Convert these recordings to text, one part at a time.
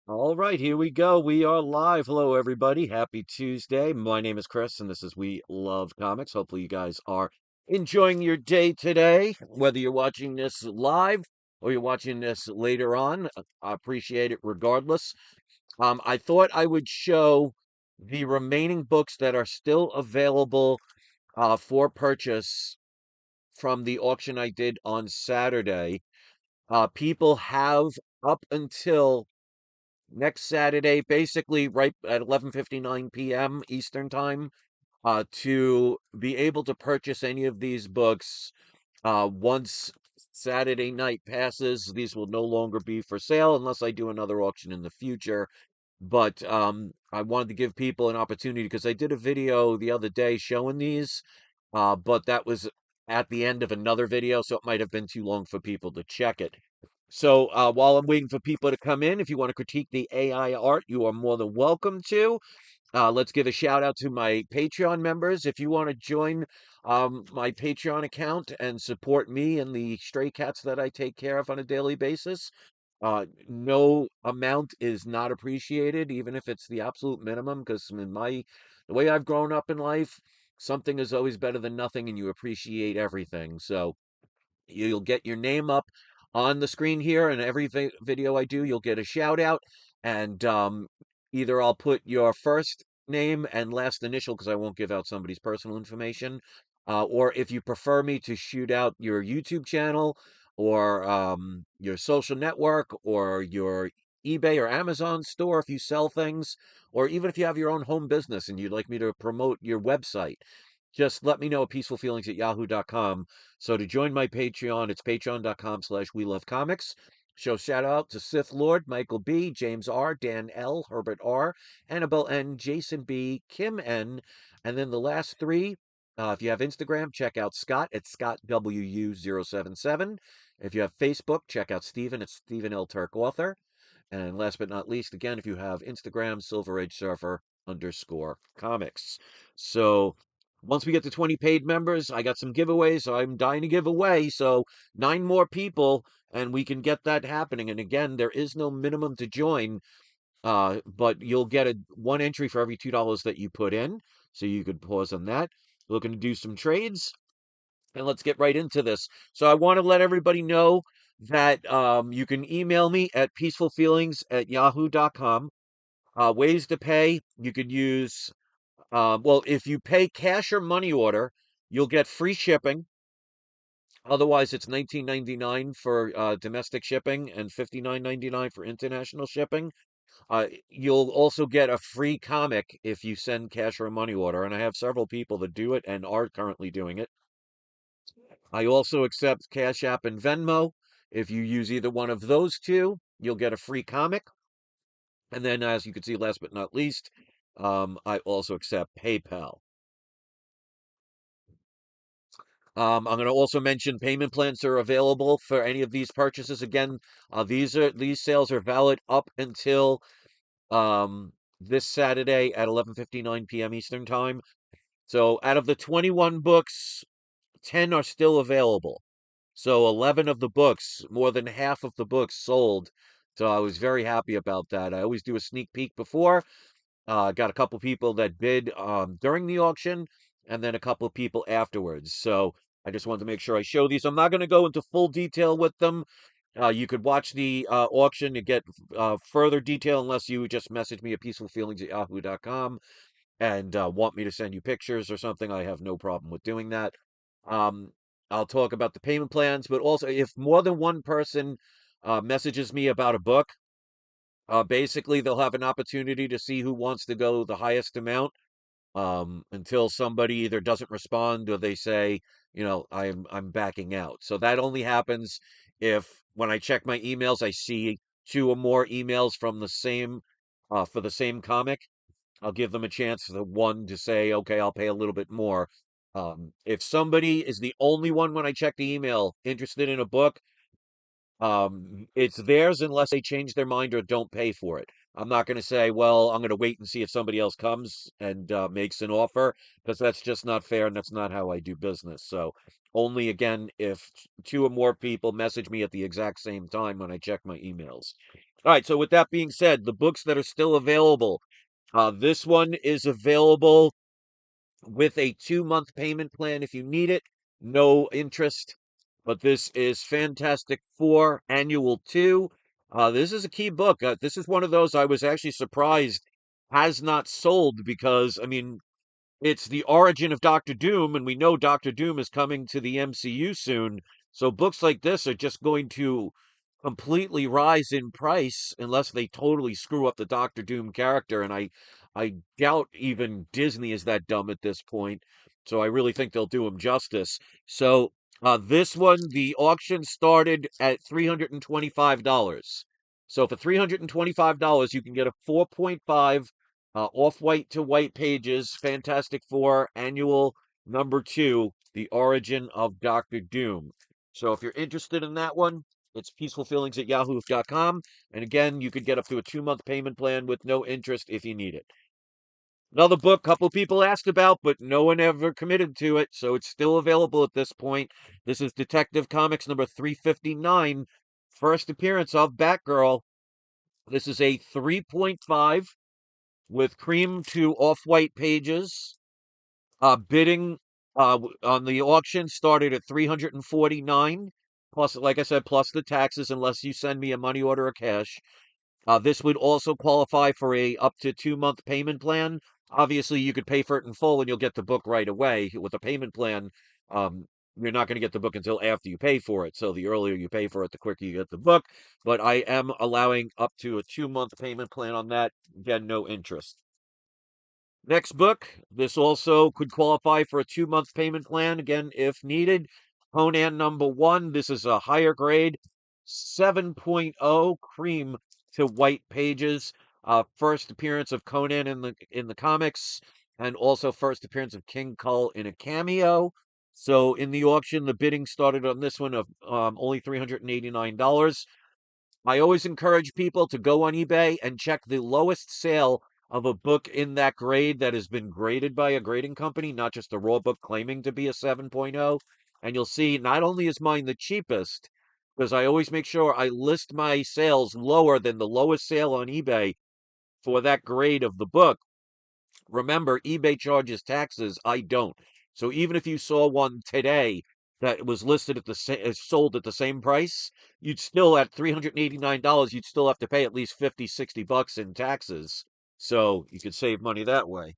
All right, here we go. We are live. Hello, everybody. Happy Tuesday. My name is Chris, and this is We Love Comics. Hopefully, you guys are enjoying your day today, whether you're watching this live or you're watching this later on. I appreciate it regardless. I thought I would show the remaining books that are still available for purchase from the auction I did on Saturday. People have up until next Saturday, basically right at 11:59 p.m. Eastern Time, to be able to purchase any of these books. Once Saturday night passes, these will no longer be for sale unless I do another auction in the future. But I wanted to give people an opportunity because I did a video the other day showing these, but that was at the end of another video, so it might have been too long for people to check it. So while I'm waiting for people to come in, if you want to critique the AI art, you are more than welcome to. Let's give a shout out to my Patreon members. If you want to join my Patreon account and support me and the stray cats that I take care of on a daily basis, no amount is not appreciated, even if it's the absolute minimum, because the way I've grown up in life, something is always better than nothing, and you appreciate everything. So you'll get your name up on the screen here, and every video I do, you'll get a shout out. And either I'll put your first name and last initial because I won't give out somebody's personal information. Or if you prefer me to shoot out your YouTube channel or your social network or your eBay or Amazon store if you sell things, or even if you have your own home business and you'd like me to promote your website, just let me know at peacefulfeelings@yahoo.com. So to join my Patreon, it's patreon.com/we love comics. Show shout out to Sith Lord, Michael B, James R, Dan L, Herbert R, Annabelle N, Jason B, Kim N, and then the last three. If you have Instagram, check out Scott at ScottWU077. If you have Facebook, check out Stephen at Stephen L. Turk Author. And last but not least, again, if you have Instagram, Silver Age Surfer underscore comics. So once we get to 20 paid members, I got some giveaways I'm dying to give away. So nine more people, and we can get that happening. And again, there is no minimum to join, but you'll get one entry for every $2 that you put in. So you could pause on that. Looking to do some trades. And let's get right into this. So I want to let everybody know that you can email me at peacefulfeelings@yahoo.com. Ways to pay, you could use, well, if you pay cash or money order, you'll get free shipping. Otherwise, it's $19.99 for domestic shipping and $59.99 for international shipping. You'll also get a free comic if you send cash or money order, and I have several people that do it and are currently doing it. I also accept Cash App and Venmo. If you use either one of those two, you'll get a free comic. And then, as you can see, last but not least, I also accept PayPal. I'm going to also mention payment plans are available for any of these purchases. Again, these sales are valid up until this Saturday at 11:59 p.m. Eastern Time. So, out of the 21 books, 10 are still available. So 11 of the books, more than half of the books sold. So I was very happy about that. I always do a sneak peek before. Got a couple people that bid during the auction and then a couple of people afterwards. So I just wanted to make sure I show these. I'm not going to go into full detail with them. You could watch the auction to get further detail unless you just message me at peacefulfeelings@yahoo.com and want me to send you pictures or something. I have no problem with doing that. Um, I'll talk about the payment plans, but also if more than one person messages me about a book, basically they'll have an opportunity to see who wants to go the highest amount until somebody either doesn't respond or they say, I'm backing out. So that only happens if when I check my emails, I see two or more emails from the same for the same comic. I'll give them a chance, the one to say, okay, I'll pay a little bit more. If somebody is the only one when I check the email interested in a book, it's theirs unless they change their mind or don't pay for it. I'm not going to say, well, I'm going to wait and see if somebody else comes and makes an offer, because that's just not fair and that's not how I do business. So only again if two or more people message me at the exact same time when I check my emails. All right. So with that being said, the books that are still available, this one is available with a 2-month payment plan if you need it, no interest. But this is Fantastic Four Annual 2. This is a key book. This is one of those I was actually surprised has not sold because, I mean, it's the origin of Doctor Doom, and we know Doctor Doom is coming to the MCU soon. So books like this are just going to completely rise in price unless they totally screw up the Doctor Doom character. And I doubt even Disney is that dumb at this point. So I really think they'll do him justice. So this one, the auction started at $325. So for $325, you can get a 4.5 off-white to white pages, Fantastic Four Annual #2, The Origin of Doctor Doom. So if you're interested in that one, it's peacefulfeelings@yahoo.com. And again, you could get up to a 2-month payment plan with no interest if you need it. Another book, a couple people asked about, but no one ever committed to it, so it's still available at this point. This is Detective Comics number 359, first appearance of Batgirl. This is a 3.5 with cream to off-white pages. Bidding on the auction started at 349 plus, like I said, plus the taxes, unless you send me a money order or cash. This would also qualify for a up to 2-month payment plan. Obviously, you could pay for it in full and you'll get the book right away. With a payment plan, um, you're not going to get the book until after you pay for it. So the earlier you pay for it, the quicker you get the book. But I am allowing up to a 2-month payment plan on that. Again, no interest. Next book, this also could qualify for a 2-month payment plan, again, if needed. Conan #1, this is a higher grade, 7.0 cream to white pages. First appearance of Conan in the comics, and also first appearance of King Kull in a cameo. So in the auction, the bidding started on this one of only $389. I always encourage people to go on eBay and check the lowest sale of a book in that grade that has been graded by a grading company, not just a raw book claiming to be a 7.0. And you'll see not only is mine the cheapest, because I always make sure I list my sales lower than the lowest sale on eBay for that grade of the book. Remember, eBay charges taxes. I don't. So even if you saw one today that was listed at the same, sold at the same price, you'd still at $389, you'd still have to pay at least 50, $60 in taxes. So you could save money that way.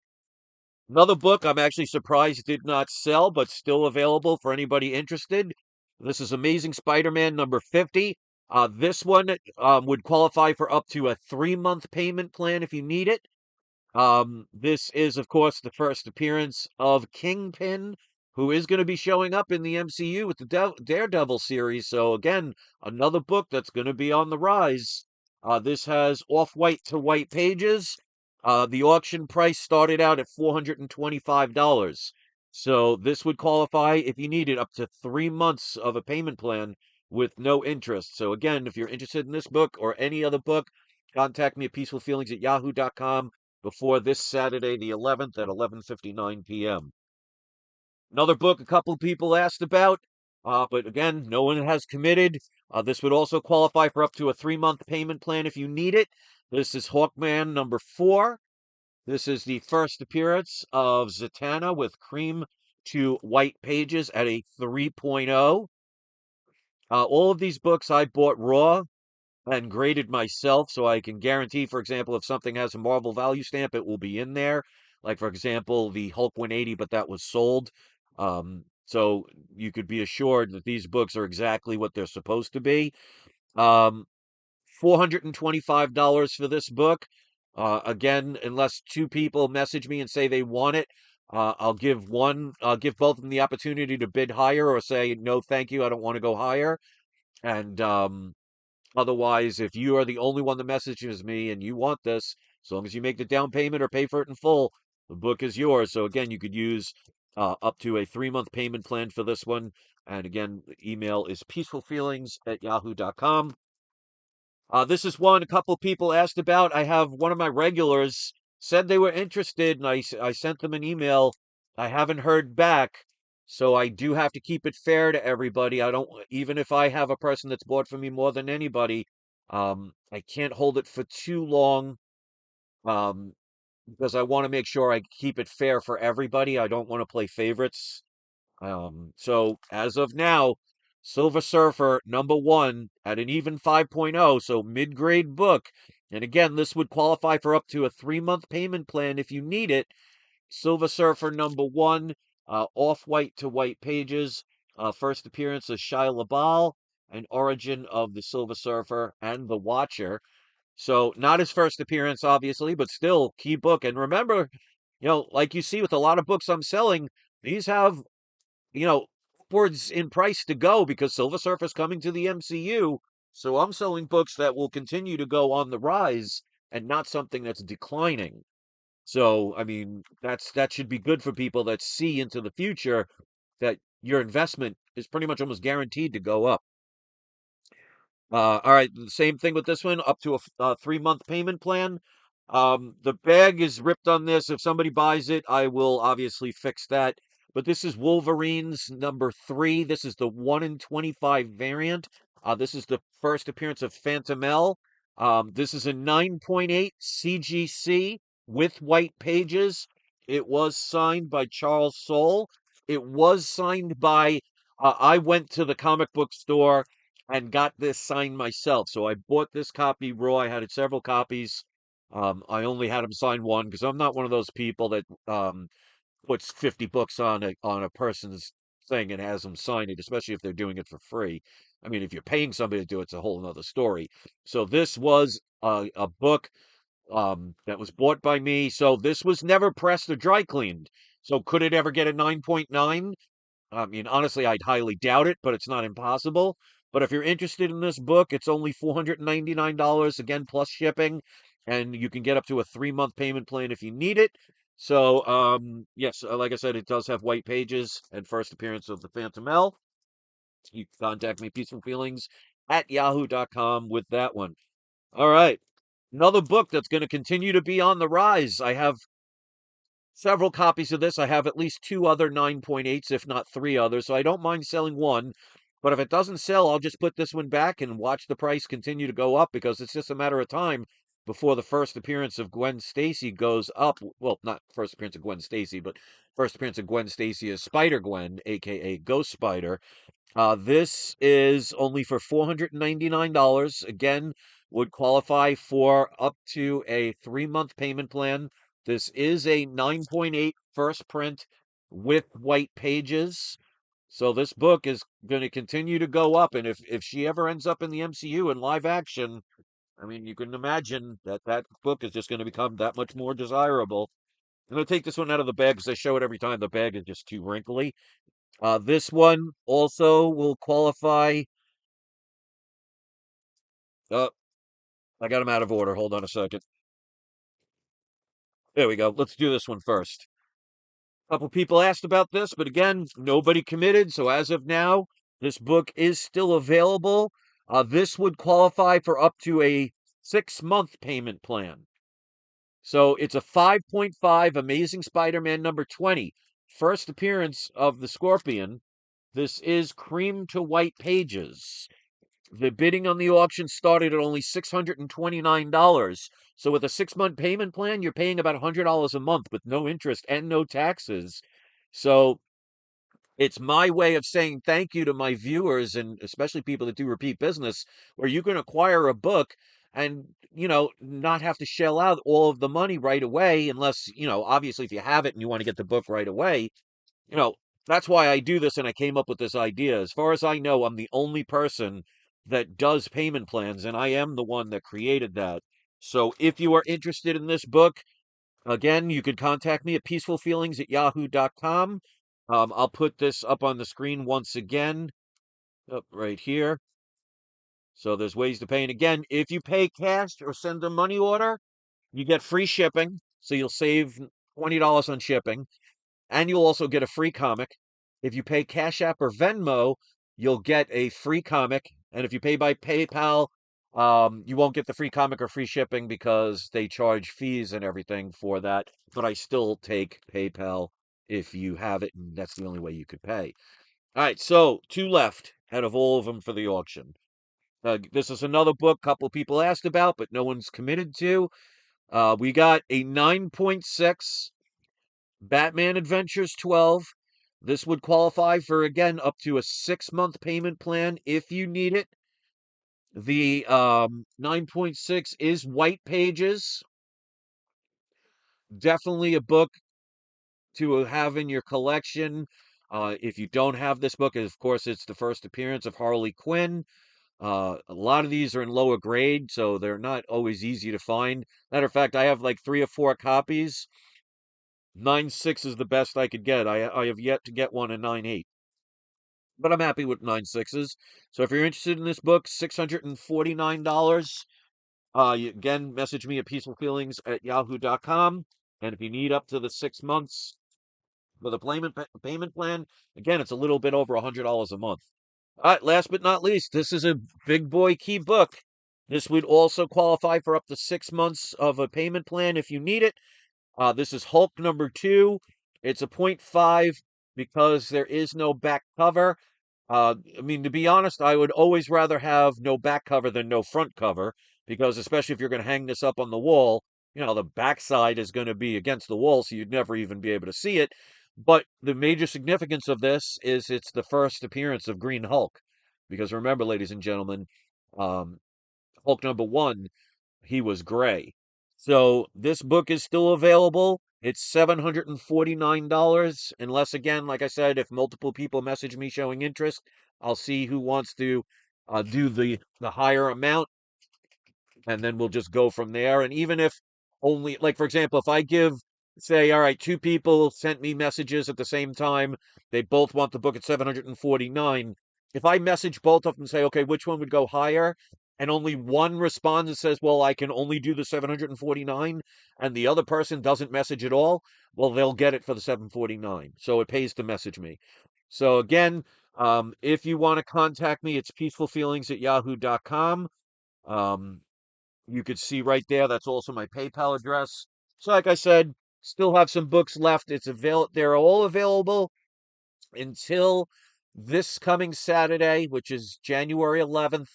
Another book I'm actually surprised did not sell, but still available for anybody interested. This is Amazing Spider-Man number 50. This one would qualify for up to a 3-month payment plan if you need it. This is, of course, the first appearance of Kingpin, who is going to be showing up in the MCU with the Daredevil series. So, again, another book that's going to be on the rise. This has off-white to white pages. The auction price started out at $425. So, this would qualify if you needed up to 3 months of a payment plan with no interest. So, again, if you're interested in this book or any other book, contact me at peacefulfeelings@yahoo.com before this Saturday, the 11th at 11:59 p.m. Another book a couple people asked about, but again, no one has committed. This would also qualify for up to a 3-month payment plan if you need it. This is Hawkman #4. This is the first appearance of Zatanna with cream to white pages at a 3.0. All of these books I bought raw and graded myself so I can guarantee, for example, if something has a Marvel value stamp, it will be in there. Like, for example, the Hulk 180, but that was sold. So you could be assured that these books are exactly what they're supposed to be. Um, $425 for this book. Again, unless two people message me and say they want it, I'll give both of them the opportunity to bid higher or say, no, thank you, I don't want to go higher. And otherwise, if you are the only one that messages me and you want this, as long as you make the down payment or pay for it in full, the book is yours. So again, you could use up to a 3-month payment plan for this one. And again, the email is peacefulfeelings@yahoo.com. This is one a couple people asked about. I have one of my regulars said they were interested, and I sent them an email. I haven't heard back, so I do have to keep it fair to everybody. I don't, even if I have a person that's bought from me more than anybody, I can't hold it for too long, um, because I want to make sure I keep it fair for everybody. I don't want to play favorites. So as of now, Silver Surfer #1 at an even 5.0, so mid-grade book. And again, this would qualify for up to a 3-month payment plan if you need it. Silver Surfer #1, off-white to white pages. First appearance of Shia LaBeouf, an origin of the Silver Surfer and the Watcher. So not his first appearance, obviously, but still key book. And remember, like you see with a lot of books I'm selling, these have upwards in price to go because Silver Surfer's coming to the MCU. So I'm selling books that will continue to go on the rise and not something that's declining. So, I mean, that should be good for people that see into the future that your investment is pretty much almost guaranteed to go up. All right, the same thing with this one, up to a 3-month payment plan. The bag is ripped on this. If somebody buys it, I will obviously fix that. But this is Wolverines #3. This is the 1 in 25 variant. This is the first appearance of Phantom L. This is a 9.8 CGC with white pages. It was signed by Charles Soule. It was signed by, I went to the comic book store and got this signed myself. So I bought this copy raw. I had several copies. I only had him sign one because I'm not one of those people that puts 50 books on a person's thing and has them sign it, especially if they're doing it for free. I mean, if you're paying somebody to do it, it's a whole nother story. So this was a book that was bought by me. So this was never pressed or dry cleaned. So could it ever get a 9.9? I mean, honestly, I'd highly doubt it, but it's not impossible. But if you're interested in this book, it's only $499, again, plus shipping, and you can get up to a 3-month payment plan if you need it. So, yes, like I said, it does have white pages and first appearance of the Phantom L. You can contact me, Peaceful Feelings at yahoo.com with that one. All right. Another book that's going to continue to be on the rise. I have several copies of this. I have at least 2 other 9.8s, if not 3 others, so I don't mind selling one. But if it doesn't sell, I'll just put this one back and watch the price continue to go up because it's just a matter of time before the first appearance of Gwen Stacy goes up. Well, not first appearance of Gwen Stacy, but first appearance of Gwen Stacy as Spider-Gwen, aka Ghost Spider. This is only for $499. Again, would qualify for up to a 3-month payment plan. This is a 9.8 first print with white pages. So this book is going to continue to go up. And if she ever ends up in the MCU in live action, I mean, you can imagine that that book is just going to become that much more desirable. I'm going to take this one out of the bag because I show it every time. The bag is just too wrinkly. This one also will qualify. Oh, I got them out of order. Hold on a second. There we go. Let's do this one first. A couple people asked about this, but again, nobody committed. So as of now, this book is still available. This would qualify for up to a 6-month payment plan. So it's a 5.5 Amazing Spider-Man #20. First appearance of the Scorpion. This is cream to white pages. The bidding on the auction started at only $629. So with a 6-month payment plan, you're paying about $100 a month with no interest and no taxes. So it's my way of saying thank you to my viewers and especially people that do repeat business, where you can acquire a book and, not have to shell out all of the money right away, unless, obviously if you have it and you want to get the book right away, you know, that's why I do this and I came up with this idea. As far as I know, I'm the only person that does payment plans, and I am the one that created that. So if you are interested in this book, again, you could contact me at peacefulfeelings@yahoo.com. I'll put this up on the screen once again, up right here. So there's ways to pay. And again, if you pay cash or send a money order, you get free shipping. So you'll save $20 on shipping. And you'll also get a free comic. If you pay Cash App or Venmo, you'll get a free comic. And if you pay by PayPal You won't get the free comic or free shipping because they charge fees and everything for that, but I still take PayPal if you have it, and that's the only way you could pay. All right, so two left out of all of them for the auction. This is another book a couple people asked about, but no one's committed to. We got a 9.6 Batman Adventures 12. This would qualify for, again, up to a 6-month payment plan if you need it. The 9.6 is white pages. Definitely a book to have in your collection. If you don't have this book, of course, it's the first appearance of Harley Quinn. A lot of these are in lower grade, so they're not always easy to find. Matter of fact, I have like 3 or 4 copies. 9.6 is the best I could get. I have yet to get one in 9.8, but I'm happy with 9.6s. So if you're interested in this book, $649. You, again, message me at peacefulfeelings@yahoo.com. And if you need up to the 6 months for the payment plan, again, it's a little bit over $100 a month. All right, last but not least, this is a big boy key book. This would also qualify for up to 6 months of a payment plan if you need it. This is Hulk #2. It's a point .5 because there is no back cover. I mean, to be honest, I would always rather have no back cover than no front cover because, especially if you're going to hang this up on the wall, the backside is going to be against the wall, so you'd never even be able to see it. But the major significance of this is it's the first appearance of Green Hulk. Because remember, ladies and gentlemen, um, Hulk #1, he was gray. So this book is still available. It's $749. Unless, again, like I said, if multiple people message me showing interest, I'll see who wants to do the higher amount, and then we'll just go from there. And even if only, like, for example, if I give, say, all right, two people sent me messages at the same time, they both want the book at 749. If I message both of them and say, okay, which one would go higher? And only one responds and says, well, I can only do the 749, and the other person doesn't message at all, well, they'll get it for the 749. So it pays to message me. So again, if you want to contact me, it's peacefulfeelings@yahoo.com. Um, you could see right there, that's also my PayPal address. So like I said, still have some books left. They're all available until this coming Saturday, which is January 11th,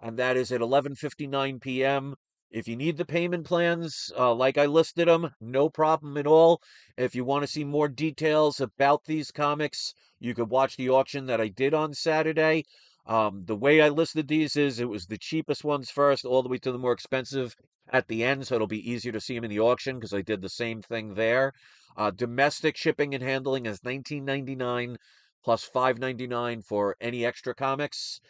and that is at 11:59 p.m. If you need the payment plans, like I listed them, no problem at all. If you want to see more details about these comics, you could watch the auction that I did on Saturday. The way I listed these is it was the cheapest ones first, all the way to the more expensive at the end, so it'll be easier to see them in the auction because I did the same thing there. Domestic shipping and handling is $19.99 plus $5.99 for any extra comics.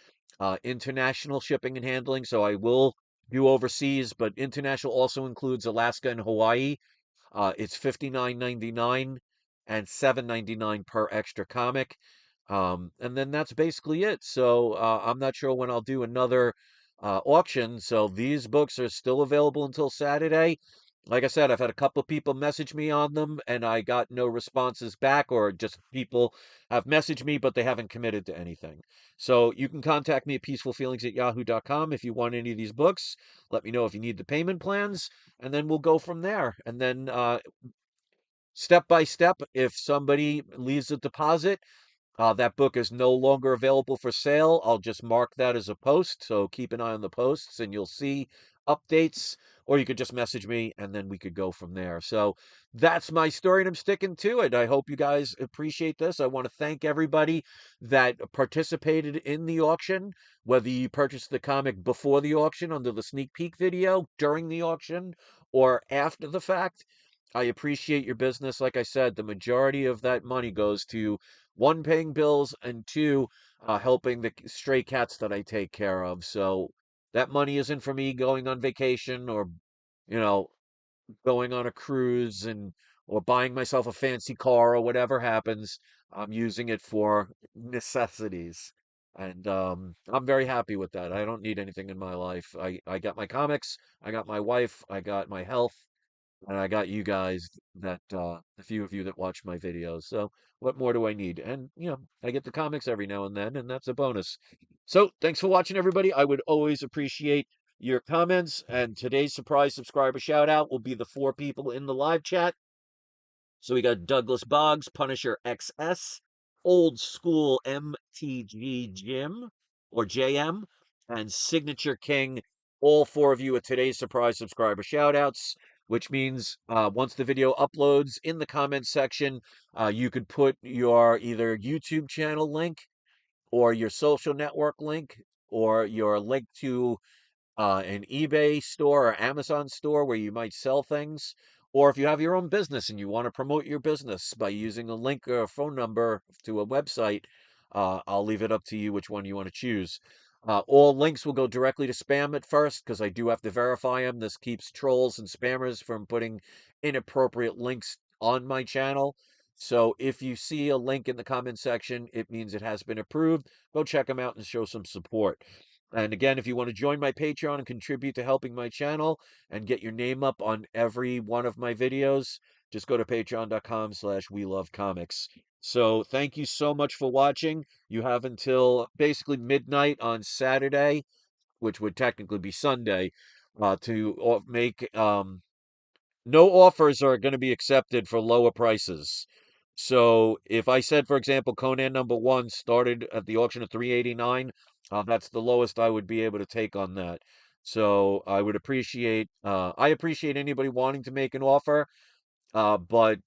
International shipping and handling. So I will do overseas, but international also includes Alaska and Hawaii. It's $59.99 and $7.99 per extra comic. And then that's basically it. So I'm not sure when I'll do another auction. So these books are still available until Saturday. Like I said, I've had a couple of people message me on them and I got no responses back, or just people have messaged me, but they haven't committed to anything. So you can contact me at peacefulfeelings@yahoo.com if you want any of these books. Let me know if you need the payment plans, and then we'll go from there. And then step by step, if somebody leaves a deposit, that book is no longer available for sale. I'll just mark that as a post. So keep an eye on the posts and you'll see updates, or you could just message me and then we could go from there. So that's my story and I'm sticking to it. I hope you guys appreciate this. I want to thank everybody that participated in the auction, whether you purchased the comic before the auction under the sneak peek video, during the auction, or after the fact. I appreciate your business. Like I said, the majority of that money goes to one, paying bills, and two, helping the stray cats that I take care of. So that money isn't for me going on vacation or, you know, going on a cruise and or buying myself a fancy car or whatever happens. I'm using it for necessities. And I'm very happy with that. I don't need anything in my life. I got my comics, I got my wife, I got my health, and I got you guys that the few of you that watch my videos. So what more do I need? And I get the comics every now and then, and that's a bonus. So thanks for watching, everybody. I would always appreciate your comments. And today's surprise subscriber shout out will be the 4 people in the live chat. So we got Douglas Boggs, Punisher XS, Old School MTG Jim or JM, and Signature King. All 4 of you are today's surprise subscriber shout outs, which means once the video uploads in the comments section, you could put your either YouTube channel link or your social network link or your link to an eBay store or Amazon store where you might sell things, or if you have your own business and you want to promote your business by using a link or a phone number to a website, I'll leave it up to you which one you want to choose. All links will go directly to spam at first because I do have to verify them. This keeps trolls and spammers from putting inappropriate links on my channel. So if you see a link in the comment section, it means it has been approved. Go check them out and show some support. And again, if you want to join my Patreon and contribute to helping my channel and get your name up on every one of my videos, just go to patreon.com/we love comics. So thank you so much for watching. You have until basically midnight on Saturday, which would technically be Sunday, to make no offers are going to be accepted for lower prices. So if I said, for example, Conan #1 started at the auction at 389, that's the lowest I would be able to take on that. So I appreciate anybody wanting to make an offer, but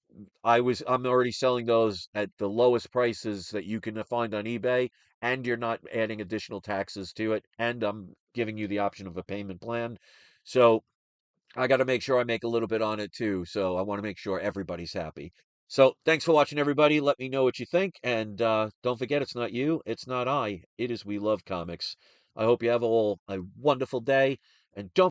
I'm already selling those at the lowest prices that you can find on eBay, and you're not adding additional taxes to it, and I'm giving you the option of a payment plan. So I got to make sure I make a little bit on it too. So I want to make sure everybody's happy. So thanks for watching, everybody. Let me know what you think. And don't forget, it's not you, it's not I. It is We Love Comics. I hope you have all a wonderful day. And don't